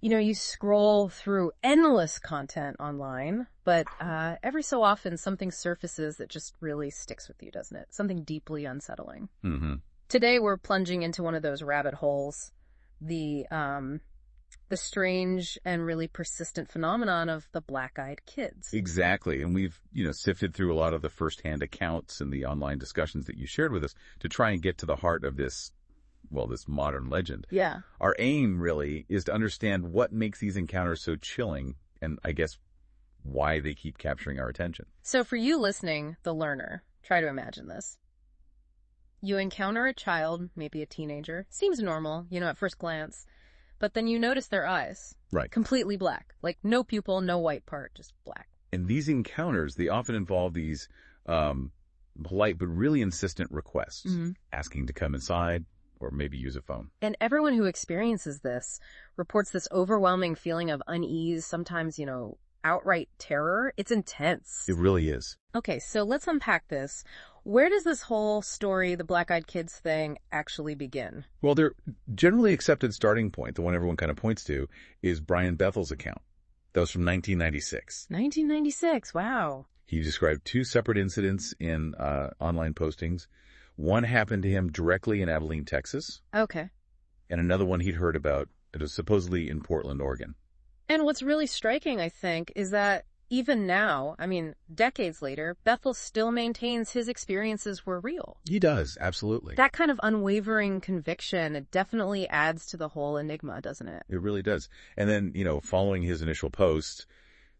You scroll through endless content online, but every so often something surfaces that just really sticks with you, doesn't it? Something deeply unsettling. Mm-hmm. Today we're plunging into one of those rabbit holes, the strange and really persistent phenomenon of the black-eyed kids. Exactly. And we've, sifted through a lot of the firsthand accounts and the online discussions that you shared with us to try and get to the heart of this modern legend. Yeah. Our aim really is to understand what makes these encounters so chilling and I guess why they keep capturing our attention. So for you listening, the learner, try to imagine this. You encounter a child, maybe a teenager, seems normal, at first glance, but then you notice their eyes. Right. Completely black, like no pupil, no white part, just black. And these encounters, they often involve these polite but really insistent requests, asking to come inside or maybe use a phone. And everyone who experiences this reports this overwhelming feeling of unease, sometimes, outright terror. It's intense. It really is. Okay, so let's unpack this. Where does this whole story, the black-eyed kids thing, actually begin? Well, their generally accepted starting point, the one everyone kind of points to, is Brian Bethel's account. That was from 1996. 1996, wow. He described two separate incidents in online postings. One happened to him directly in Abilene, Texas. Okay. And another one he'd heard about, it was supposedly in Portland, Oregon. And what's really striking, I think, is that even now, decades later, Bethel still maintains his experiences were real. He does, absolutely. That kind of unwavering conviction, it definitely adds to the whole enigma, doesn't it? It really does. And then, following his initial post,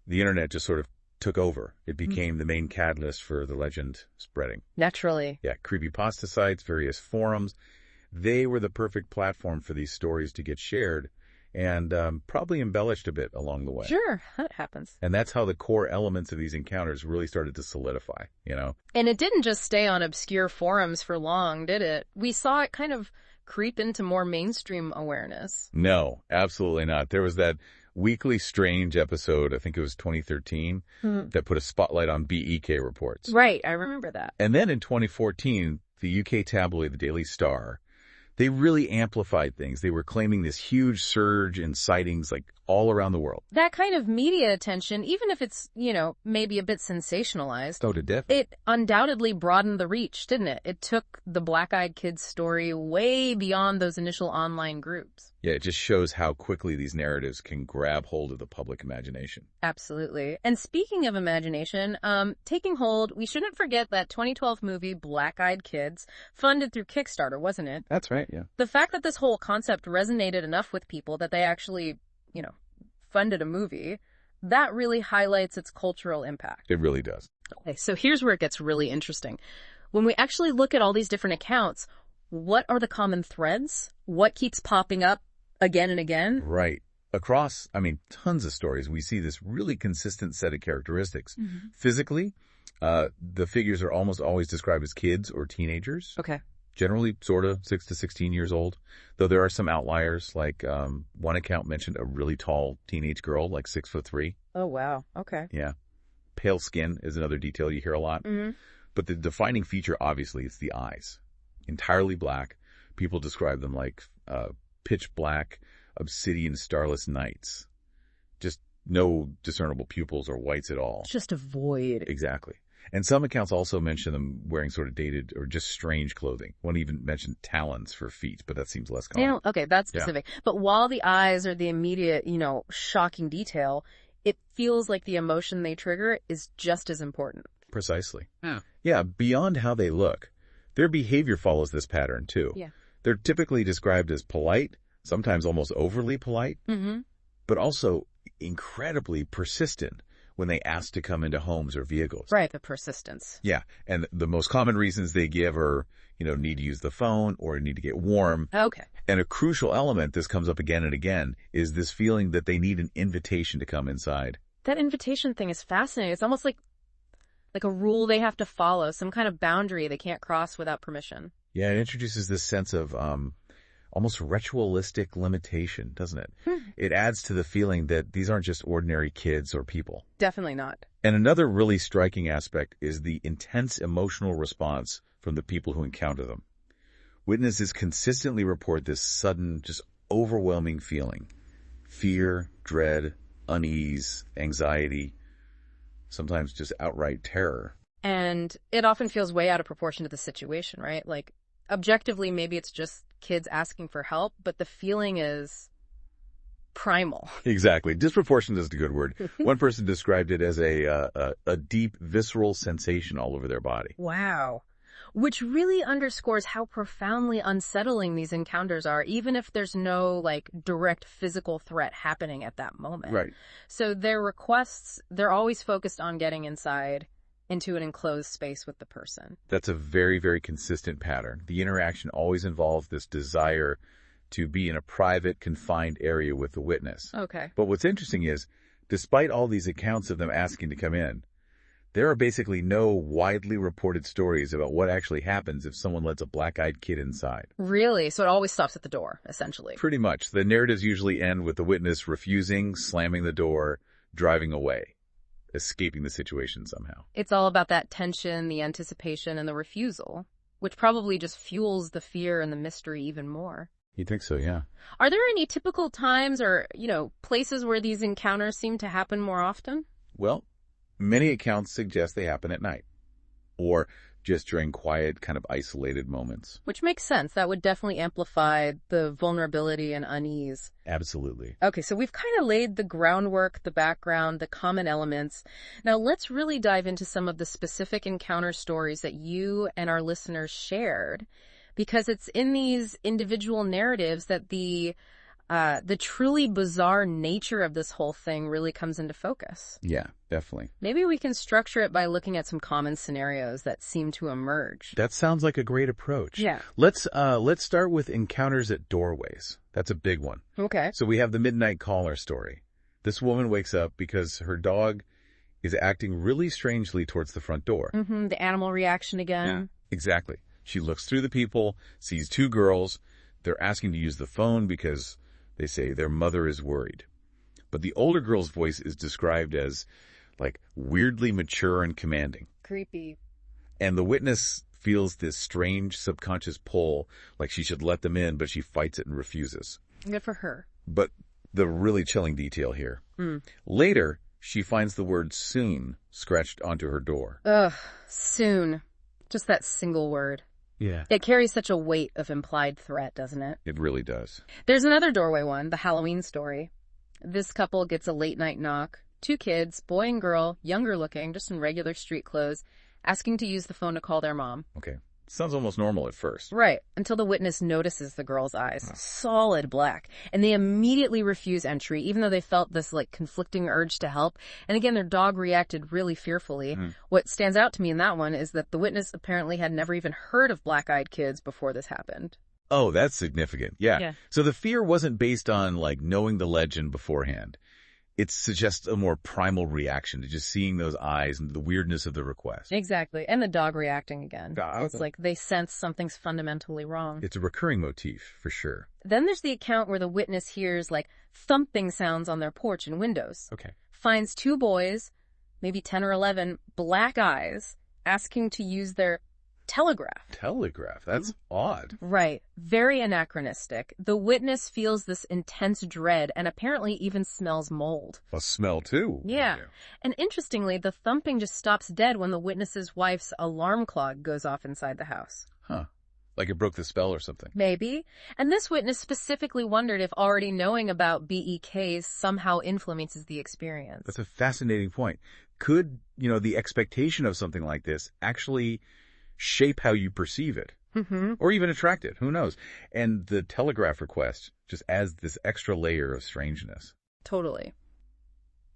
the internet just sort of took over. It became the main catalyst for the legend spreading. Naturally. Yeah, creepypasta sites, various forums. They were the perfect platform for these stories to get shared and probably embellished a bit along the way. Sure, that happens. And that's how the core elements of these encounters really started to solidify, And it didn't just stay on obscure forums for long, did it? We saw it kind of creep into more mainstream awareness. No, absolutely not. There was that Weekly Strange episode, I think it was 2013, that put a spotlight on BEK reports. Right, I remember that. And then in 2014, the UK tabloid, the Daily Star, they really amplified things. They were claiming this huge surge in sightings like all around the world. That kind of media attention, even if it's, maybe a bit sensationalized, So to death. it undoubtedly broadened the reach, didn't it? It took the black-eyed kids story way beyond those initial online groups. Yeah, it just shows how quickly these narratives can grab hold of the public imagination. Absolutely. And speaking of imagination, taking hold, we shouldn't forget that 2012 movie Black-Eyed Kids, funded through Kickstarter, wasn't it? That's right, yeah. The fact that this whole concept resonated enough with people that they actually, funded a movie, that really highlights its cultural impact. It really does. Okay, so here's where it gets really interesting. When we actually look at all these different accounts, what are the common threads? What keeps popping up again and again? Right. Across, tons of stories, we see this really consistent set of characteristics. Physically, the figures are almost always described as kids or teenagers. Okay. Generally, sort of 6 to 16 years old, though there are some outliers, like one account mentioned a really tall teenage girl, like 6'3". Oh, wow. Okay. Yeah. Pale skin is another detail you hear a lot. But the defining feature, obviously, is the eyes. Entirely black. People describe them like pitch black, obsidian starless nights. Just no discernible pupils or whites at all. Just a void. Exactly. And some accounts also mention them wearing sort of dated or just strange clothing. One even mentioned talons for feet, but that seems less common. Okay, that's specific. Yeah. But while the eyes are the immediate, shocking detail, it feels like the emotion they trigger is just as important. Precisely. Yeah, beyond how they look, their behavior follows this pattern too. Yeah. They're typically described as polite, sometimes almost overly polite, but also incredibly persistent when they ask to come into homes or vehicles. Right, the persistence. Yeah, and the most common reasons they give are, need to use the phone or need to get warm. Okay. And a crucial element, this comes up again and again, is this feeling that they need an invitation to come inside. That invitation thing is fascinating. It's almost like a rule they have to follow, some kind of boundary they can't cross without permission. Yeah, it introduces this sense of almost ritualistic limitation, doesn't it? It adds to the feeling that these aren't just ordinary kids or people. Definitely not. And another really striking aspect is the intense emotional response from the people who encounter them. Witnesses consistently report this sudden, just overwhelming feeling Fear, dread, unease, anxiety, sometimes just outright terror. And it often feels way out of proportion to the situation, right? Like, objectively, maybe it's just kids asking for help, but the feeling is primal. Exactly. Disproportionate is a good word. One person described it as a deep, visceral sensation all over their body. Wow. Which really underscores how profoundly unsettling these encounters are, even if there's no, like, direct physical threat happening at that moment. Right. So their requests, they're always focused on getting inside into an enclosed space with the person. That's a very, very consistent pattern. The interaction always involves this desire to be in a private, confined area with the witness. Okay. But what's interesting is, despite all these accounts of them asking to come in, there are basically no widely reported stories about what actually happens if someone lets a black-eyed kid inside. Really? So it always stops at the door, essentially. Pretty much. The narratives usually end with the witness refusing, slamming the door, driving away, escaping the situation somehow. It's all about that tension, the anticipation, and the refusal, which probably just fuels the fear and the mystery even more. You think so, yeah. Are there any typical times or, places where these encounters seem to happen more often? Well, many accounts suggest they happen at night, or just during quiet, kind of isolated moments. Which makes sense. That would definitely amplify the vulnerability and unease. Absolutely. Okay, so we've kind of laid the groundwork, the background, the common elements. Now let's really dive into some of the specific encounter stories that you and our listeners shared, because it's in these individual narratives that the truly bizarre nature of this whole thing really comes into focus. Yeah, definitely. Maybe we can structure it by looking at some common scenarios that seem to emerge. That sounds like a great approach. Yeah. Let's start with encounters at doorways. That's a big one. Okay. So we have the midnight caller story. This woman wakes up because her dog is acting really strangely towards the front door. Mm-hmm. The animal reaction again. Yeah, exactly. She looks through the people, sees two girls. They're asking to use the phone because they say their mother is worried. But the older girl's voice is described as, like, weirdly mature and commanding. Creepy. And the witness feels this strange subconscious pull, like she should let them in, but she fights it and refuses. Good for her. But the really chilling detail here. Later, she finds the word soon scratched onto her door. Ugh, soon. Just that single word. Yeah. It carries such a weight of implied threat, doesn't it? It really does. There's another doorway one, the Halloween story. This couple gets a late night knock. 2 kids, boy and girl, younger looking, just in regular street clothes, asking to use the phone to call their mom. Okay. Sounds almost normal at first. Right, until the witness notices the girl's eyes. Solid black. And they immediately refuse entry, even though they felt this, like, conflicting urge to help. And again, their dog reacted really fearfully. What stands out to me in that one is that the witness apparently had never even heard of black-eyed kids before this happened. Oh, that's significant. Yeah. So the fear wasn't based on, like, knowing the legend beforehand. It suggests a more primal reaction to just seeing those eyes and the weirdness of the request. Exactly. And the dog reacting again. It's like they sense something's fundamentally wrong. It's a recurring motif, for sure. Then there's the account where the witness hears, like, thumping sounds on their porch and windows. Okay. Finds 2 boys, maybe 10 or 11, black eyes, asking to use their telegraph. Telegraph? That's odd. Right. Very anachronistic. The witness feels this intense dread and apparently even smells mold. A smell, too. Yeah. And interestingly, the thumping just stops dead when the witness's wife's alarm clock goes off inside the house. Huh. Like it broke the spell or something. Maybe. And this witness specifically wondered if already knowing about BEKs somehow influences the experience. That's a fascinating point. Could, the expectation of something like this actually shape how you perceive it? Or even attract it? Who knows? And the telegraph request just adds this extra layer of strangeness. Totally.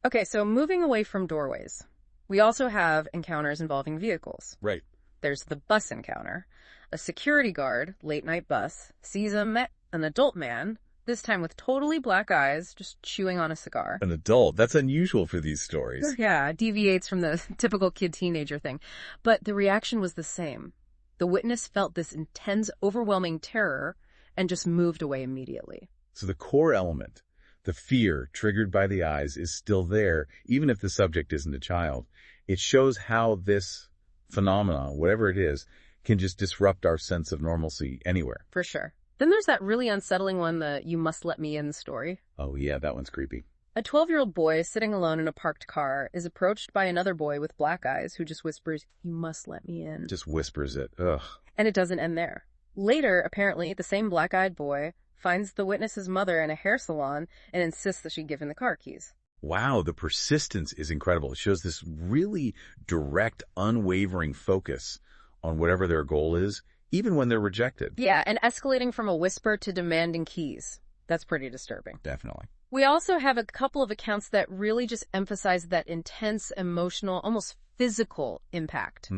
Okay, so moving away from doorways, we also have encounters involving vehicles. Right. There's the bus encounter. A security guard, late-night bus, sees an adult man, this time with totally black eyes, just chewing on a cigar. An adult? That's unusual for these stories. Yeah, deviates from the typical kid-teenager thing. But the reaction was the same. The witness felt this intense, overwhelming terror and just moved away immediately. So the core element, the fear triggered by the eyes, is still there, even if the subject isn't a child. It shows how this phenomenon, whatever it is, can just disrupt our sense of normalcy anywhere. For sure. Then there's that really unsettling one, the "you must let me in" story. Oh, yeah, that one's creepy. A 12-year-old boy sitting alone in a parked car is approached by another boy with black eyes who just whispers, "You must let me in." Just whispers it. Ugh. And it doesn't end there. Later, apparently, the same black-eyed boy finds the witness's mother in a hair salon and insists that she give him the car keys. Wow, the persistence is incredible. It shows this really direct, unwavering focus on whatever their goal is, even when they're rejected. Yeah, and escalating from a whisper to demanding keys. That's pretty disturbing. Definitely. We also have a couple of accounts that really just emphasize that intense, emotional, almost physical impact.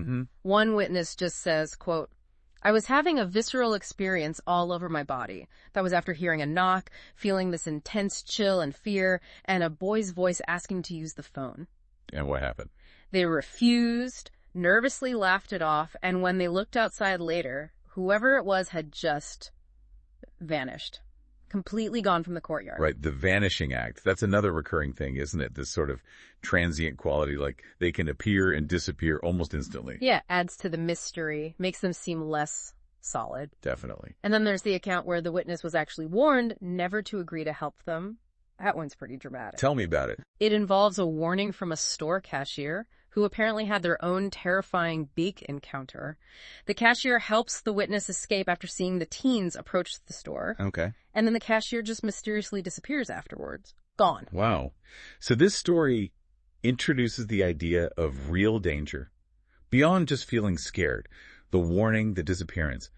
One witness just says, quote, "I was having a visceral experience all over my body. That was after hearing a knock, feeling this intense chill and fear, and a boy's voice asking to use the phone. And what happened? They refused, nervously laughed it off, and when they looked outside later, whoever it was had just vanished. Completely gone from the courtyard." Right, the vanishing act. That's another recurring thing, isn't it? This sort of transient quality, like they can appear and disappear almost instantly. Yeah, adds to the mystery, makes them seem less solid. Definitely. And then there's the account where the witness was actually warned never to agree to help them. That one's pretty dramatic. Tell me about it. It involves a warning from a store cashier who apparently had their own terrifying beak encounter. The cashier helps the witness escape after seeing the teens approach the store. Okay. And then the cashier just mysteriously disappears afterwards. Gone. Wow. So this story introduces the idea of real danger. Beyond just feeling scared, the warning, the disappearance.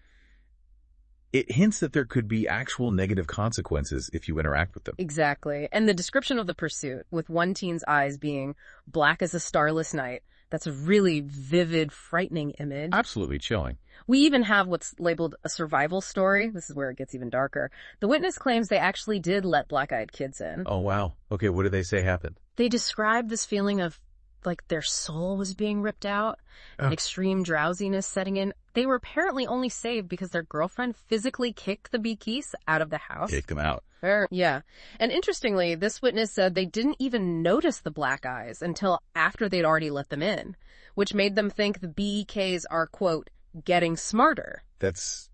It hints that there could be actual negative consequences if you interact with them. Exactly. And the description of the pursuit, with one teen's eyes being black as a starless night, that's a really vivid, frightening image. Absolutely chilling. We even have what's labeled a survival story. This is where it gets even darker. The witness claims they actually did let black-eyed kids in. Oh, wow. Okay, what did they say happened? They described this feeling of like their soul was being ripped out, and extreme drowsiness setting in. They were apparently only saved because their girlfriend physically kicked the beakies out of the house. Kicked them out. Yeah. And interestingly, this witness said they didn't even notice the black eyes until after they'd already let them in, which made them think the BEKs are, quote, getting smarter. That's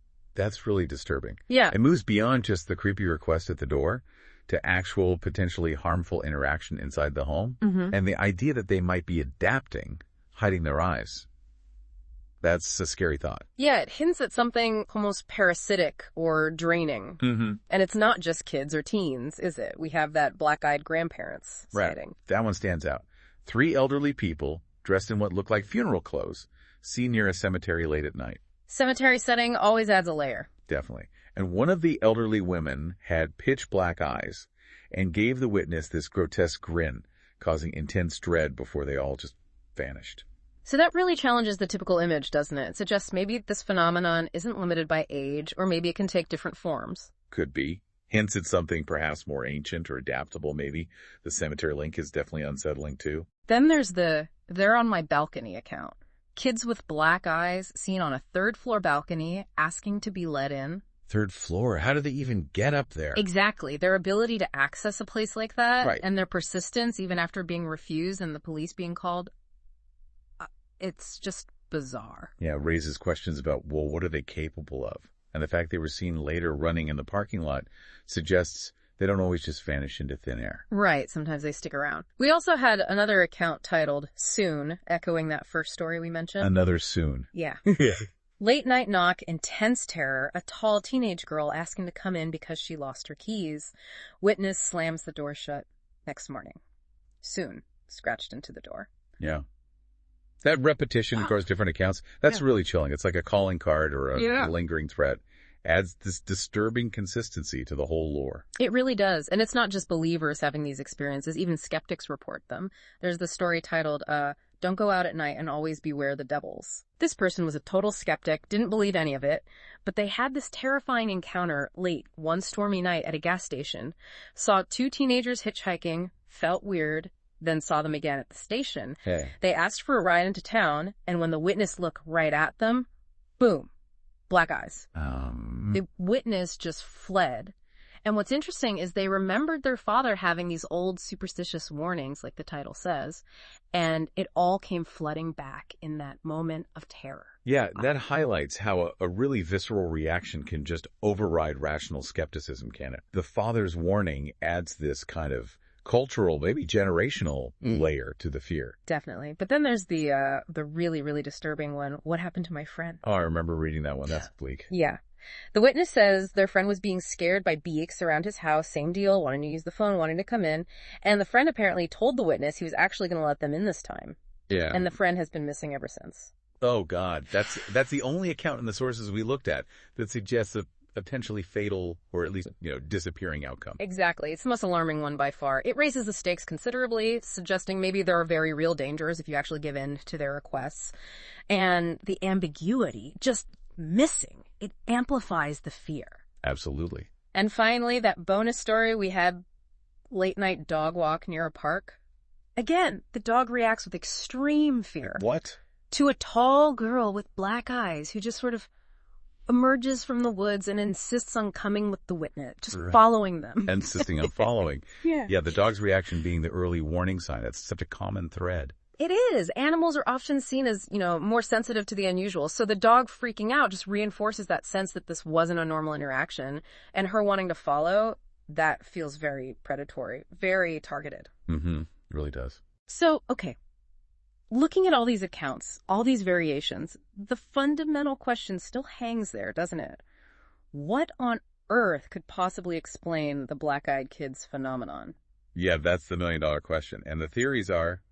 really disturbing. Yeah. It moves beyond just the creepy request at the door to actual potentially harmful interaction inside the home. And the idea that they might be adapting, hiding their eyes. That's a scary thought. Yeah, it hints at something almost parasitic or draining. And it's not just kids or teens, is it? We have that black-eyed grandparents sighting. That one stands out. 3 elderly people dressed in what look like funeral clothes seen near a cemetery late at night. Cemetery setting always adds a layer. Definitely. And one of the elderly women had pitch black eyes and gave the witness this grotesque grin, causing intense dread before they all just vanished. So that really challenges the typical image, doesn't it? It suggests maybe this phenomenon isn't limited by age, or maybe it can take different forms. Could be. Hints at something perhaps more ancient or adaptable, maybe. The cemetery link is definitely unsettling, too. Then there's the "they're on my balcony" account. Kids with black eyes seen on a 3rd-floor balcony asking to be let in. 3rd floor? How do they even get up there? Exactly. Their ability to access a place like that, Right. and their persistence even after being refused and the police being called, it's just bizarre. Yeah, it raises questions about, well, what are they capable of? And the fact they were seen later running in the parking lot suggests they don't always just vanish into thin air. Right. Sometimes they stick around. We also had another account titled "Soon," echoing that first story we mentioned. Another soon. Yeah. Yeah. Late night knock, intense terror, a tall teenage girl asking to come in because she lost her keys. Witness slams the door shut. Next morning. Soon. Scratched into the door. Yeah. That repetition across different accounts, that's really chilling. It's like a calling card or a lingering threat. Adds this disturbing consistency to the whole lore. It really does. And it's not just believers having these experiences. Even skeptics report them. There's the story titled, "Don't Go Out at Night and Always Beware the Devils." This person was a total skeptic, didn't believe any of it, but they had this terrifying encounter late one stormy night at a gas station, saw 2 teenagers hitchhiking, felt weird, then saw them again at the station. Hey. They asked for a ride into town, and when the witness looked right at them, boom, black eyes. The witness just fled, And what's interesting is they remembered their father having these old superstitious warnings, like the title says, and it all came flooding back in that moment of terror. Yeah, that highlights how a really visceral reaction can just override rational skepticism, can it? The father's warning adds this kind of cultural, maybe generational layer to the fear. Definitely. But then there's the really, really disturbing one. What happened to my friend? Oh, I remember reading that one. That's bleak. Yeah. The witness says their friend was being scared by beaks around his house. Same deal, wanting to use the phone, wanting to come in. And the friend apparently told the witness he was actually going to let them in this time. Yeah. And the friend has been missing ever since. Oh, God. That's the only account in the sources we looked at that suggests a potentially fatal or at least, disappearing outcome. Exactly. It's the most alarming one by far. It raises the stakes considerably, suggesting maybe there are very real dangers if you actually give in to their requests. And the ambiguity, just missing, it amplifies the fear. Absolutely. And finally, that bonus story, we had late night dog walk near a park. Again, the dog reacts with extreme fear. What? To a tall girl with black eyes who just sort of emerges from the woods and insists on coming with the witness, just following them. Insisting on following. Yeah, the dog's reaction being the early warning sign. That's such a common thread. It is. Animals are often seen as, more sensitive to the unusual. So the dog freaking out just reinforces that sense that this wasn't a normal interaction. And her wanting to follow, that feels very predatory, very targeted. Mm-hmm. It really does. So, okay. Looking at all these accounts, all these variations, the fundamental question still hangs there, doesn't it? What on earth could possibly explain the black-eyed kids phenomenon? Yeah, that's the million-dollar question. And the theories are,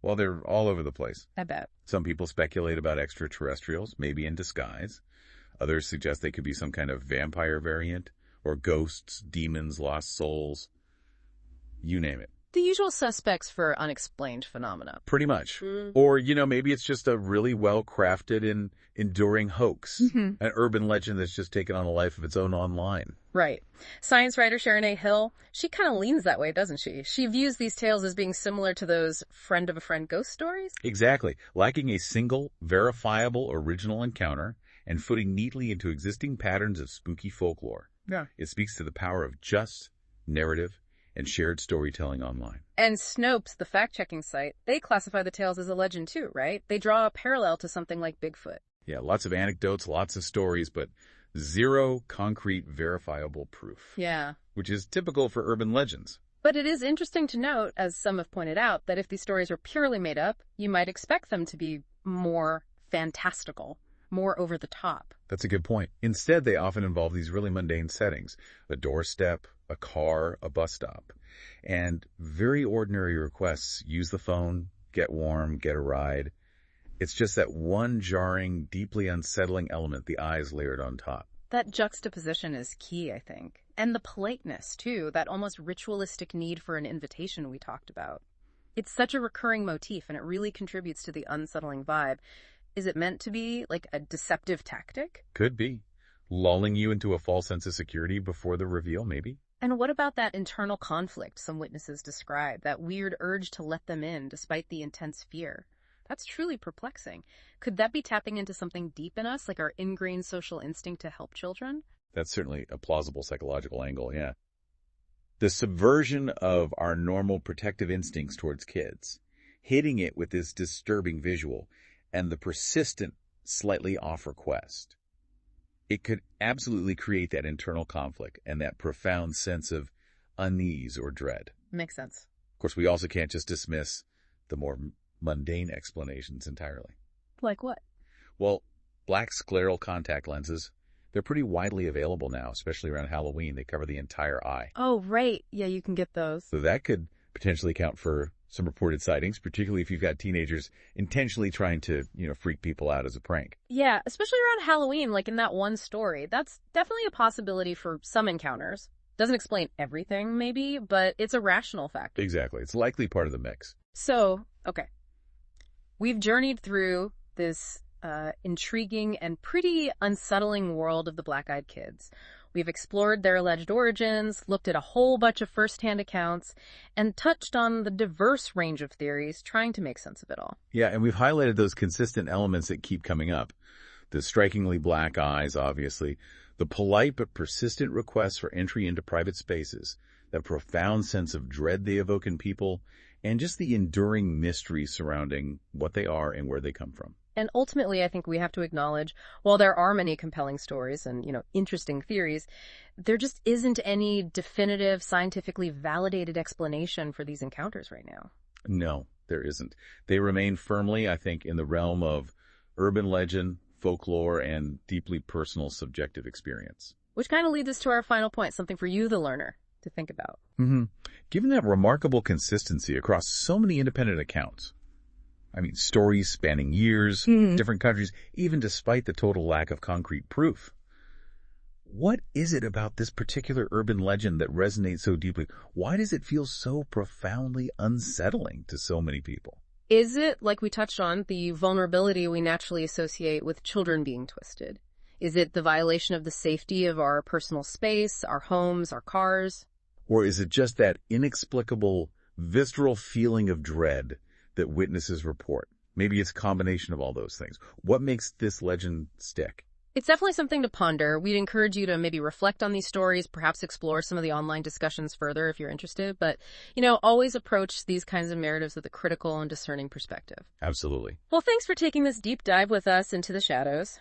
well, they're all over the place. I bet. Some people speculate about extraterrestrials, maybe in disguise. Others suggest they could be some kind of vampire variant, or ghosts, demons, lost souls. You name it. The usual suspects for unexplained phenomena. Pretty much. Or, maybe it's just a really well-crafted and enduring hoax. An urban legend that's just taken on a life of its own online. Right. Science writer Sharon A. Hill, she kind of leans that way, doesn't she? She views these tales as being similar to those friend-of-a-friend ghost stories. Exactly. Lacking a single, verifiable, original encounter and footing neatly into existing patterns of spooky folklore. Yeah. It speaks to the power of just narrative and shared storytelling online. And Snopes, the fact-checking site, they classify the tales as a legend too, right? They draw a parallel to something like Bigfoot. Yeah, lots of anecdotes, lots of stories, but zero concrete verifiable proof. Yeah. Which is typical for urban legends. But it is interesting to note, as some have pointed out, that if these stories were purely made up, you might expect them to be more fantastical, more over the top. That's a good point. Instead, they often involve these really mundane settings. A doorstep, a car, a bus stop. And very ordinary requests: use the phone, get warm, get a ride. It's just that one jarring, deeply unsettling element, the eyes layered on top. That juxtaposition is key, I think. And the politeness, too, that almost ritualistic need for an invitation we talked about. It's such a recurring motif, and it really contributes to the unsettling vibe. Is it meant to be like a deceptive tactic? Could be. Lulling you into a false sense of security before the reveal, maybe. And what about that internal conflict some witnesses describe, that weird urge to let them in despite the intense fear? That's truly perplexing. Could that be tapping into something deep in us, like our ingrained social instinct to help children? That's certainly a plausible psychological angle, yeah. The subversion of our normal protective instincts towards kids, hitting it with this disturbing visual, and the persistent, slightly off request. It could absolutely create that internal conflict and that profound sense of unease or dread. Makes sense. Of course, we also can't just dismiss the more mundane explanations entirely. Like what? Well, black scleral contact lenses, they're pretty widely available now, especially around Halloween. They cover the entire eye. Oh, right. Yeah, you can get those. So that could potentially account for some reported sightings, particularly if you've got teenagers intentionally trying to, freak people out as a prank. Yeah, especially around Halloween, like in that one story. That's definitely a possibility for some encounters. Doesn't explain everything, maybe, but it's a rational factor. Exactly. It's likely part of the mix. So, okay. We've journeyed through this intriguing and pretty unsettling world of the black-eyed kids. We've explored their alleged origins, looked at a whole bunch of first-hand accounts, and touched on the diverse range of theories, trying to make sense of it all. Yeah, and we've highlighted those consistent elements that keep coming up. The strikingly black eyes, obviously, The polite but persistent requests for entry into private spaces, that profound sense of dread they evoke in people, and just the enduring mystery surrounding what they are and where they come from. And ultimately, I think we have to acknowledge, while there are many compelling stories and, interesting theories, there just isn't any definitive, scientifically validated explanation for these encounters right now. No, there isn't. They remain firmly, I think, in the realm of urban legend, folklore, and deeply personal subjective experience. Which kind of leads us to our final point, something for you, the learner, to think about. Given that remarkable consistency across so many independent accounts, stories spanning years, different countries, even despite the total lack of concrete proof, what is it about this particular urban legend that resonates so deeply? Why does it feel so profoundly unsettling to so many people? Is it, like we touched on, the vulnerability we naturally associate with children being twisted? Is it the violation of the safety of our personal space, our homes, our cars? Or is it just that inexplicable, visceral feeling of dread that witnesses report? Maybe it's a combination of all those things. What makes this legend stick? It's definitely something to ponder. We'd encourage you to maybe reflect on these stories, perhaps explore some of the online discussions further if you're interested. But, always approach these kinds of narratives with a critical and discerning perspective. Absolutely. Well, thanks for taking this deep dive with us into the shadows.